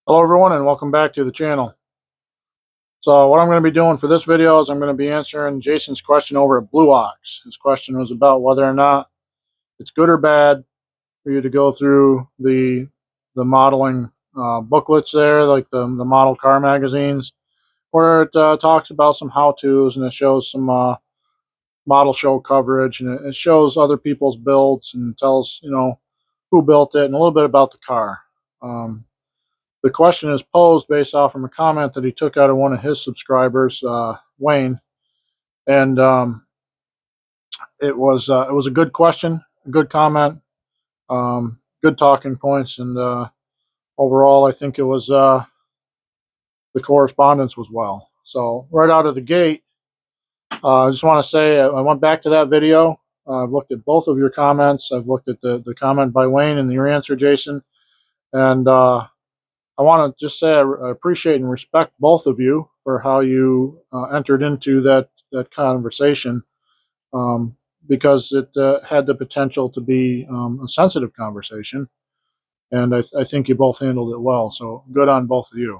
Hello everyone and welcome back to the channel. So what I'm going to be doing for this video is I'm going to be answering Jason's question over at Blue Ox. His question was about whether or not it's good or bad for you to go through the modeling booklets there, like the model car magazines, where it talks about some how-tos and it shows some model show coverage and it shows other people's builds and tells who built it and a little bit about the car. The question is posed based off from a comment that he took out of one of his subscribers, Wayne, and it was a good question, a good comment, good talking points, and overall, I think it was the correspondence was well. So right out of the gate, I just want to say I went back to that video. I've looked at both of your comments. I've looked at the comment by Wayne and your answer, Jason, and I want to just say I appreciate and respect both of you for how you entered into that conversation, because it had the potential to be a sensitive conversation, and I think you both handled it well. So good on both of you.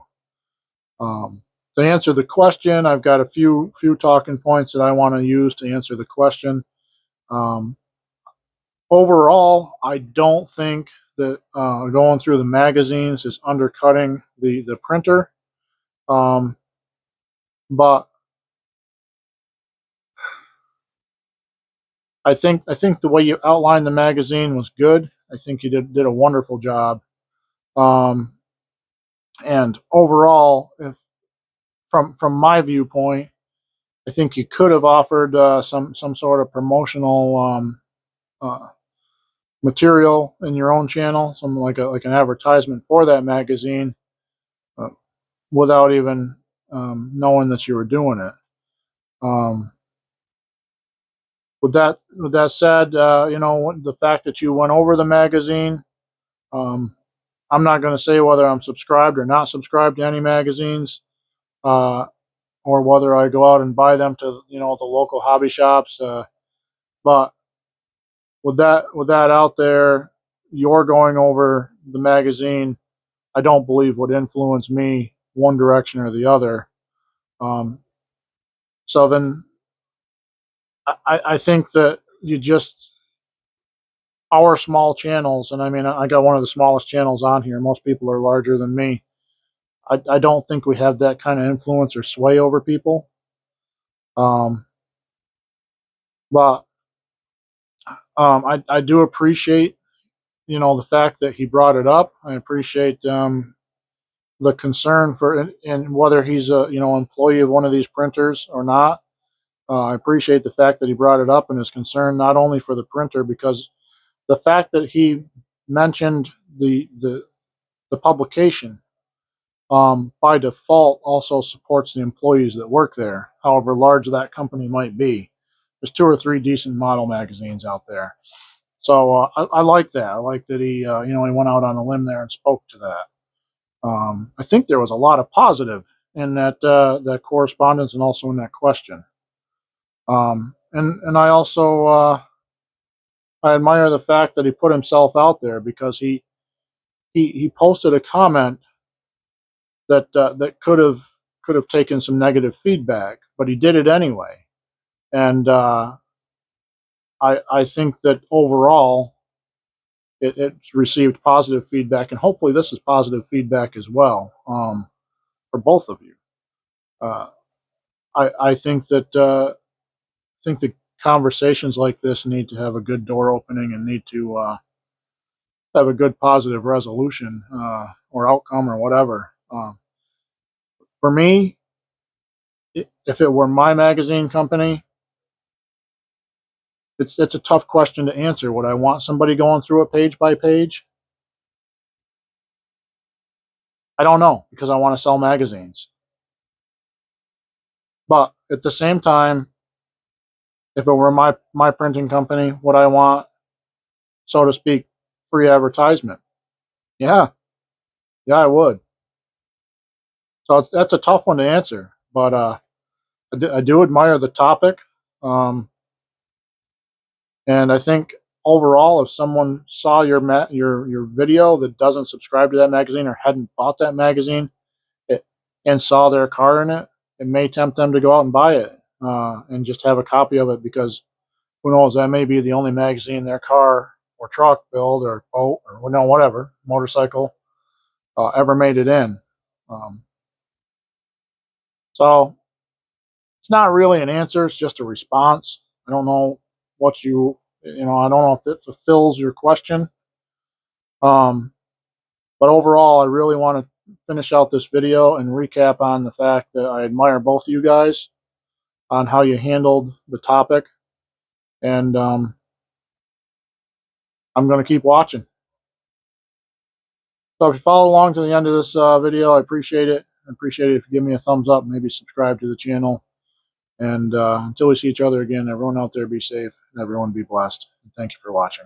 To answer the question, I've got a few talking points that I want to use to answer the question. Overall, I don't think that going through the magazines is undercutting the printer. But I think the way you outlined the magazine was good. I think you did a wonderful job. And overall, if from my viewpoint, I think you could have offered some sort of promotional material in your own channel, something like an advertisement for that magazine, uh, without even knowing that you were doing it. With that said, the fact that you went over the magazine, I'm not going to say whether I'm subscribed or not subscribed to any magazines, or whether I go out and buy them to the local hobby shops. But with that out there, you're going over the magazine, I don't believe would influence me one direction or the other. So then I think that you just, our small channels, and I mean, I got one of the smallest channels on here. Most people are larger than me. I don't think we have that kind of influence or sway over people. But I do appreciate, the fact that he brought it up. I appreciate the concern for, and whether he's a, employee of one of these printers or not. I appreciate the fact that he brought it up and is concerned not only for the printer, because the fact that he mentioned the publication, by default also supports the employees that work there, however large that company might be. There's 2 or 3 decent model magazines out there. So I like that. I like that he, he went out on a limb there and spoke to that. I think there was a lot of positive in that correspondence and also in that question. And I also I admire the fact that he put himself out there, because he posted a comment that could have taken some negative feedback, but he did it anyway. And I think that overall it's received positive feedback, and hopefully this is positive feedback as well, for both of you. I think that the conversations like this need to have a good door opening and need to have a good positive resolution, or outcome or whatever. For me, if it were my magazine company, it's a tough question to answer. Would I want somebody going through it page by page? I don't know, because I want to sell magazines. But at the same time, if it were my printing company, would I want, so to speak, free advertisement? Yeah, I would. So that's a tough one to answer. But I do admire the topic, and I think overall, if someone saw your video that doesn't subscribe to that magazine or hadn't bought that magazine and saw their car in it, it may tempt them to go out and buy it and just have a copy of it, because who knows, that may be the only magazine their car or truck build or boat or whatever motorcycle ever made it in. So it's not really an answer, it's just a response. I don't know what I don't know if it fulfills your question. But overall, I really want to finish out this video and recap on the fact that I admire both of you guys on how you handled the topic. And I'm going to keep watching. So if you follow along to the end of this video, I appreciate it. I appreciate it if you give me a thumbs up, maybe subscribe to the channel. And until we see each other again, everyone out there be safe and everyone be blessed. And thank you for watching.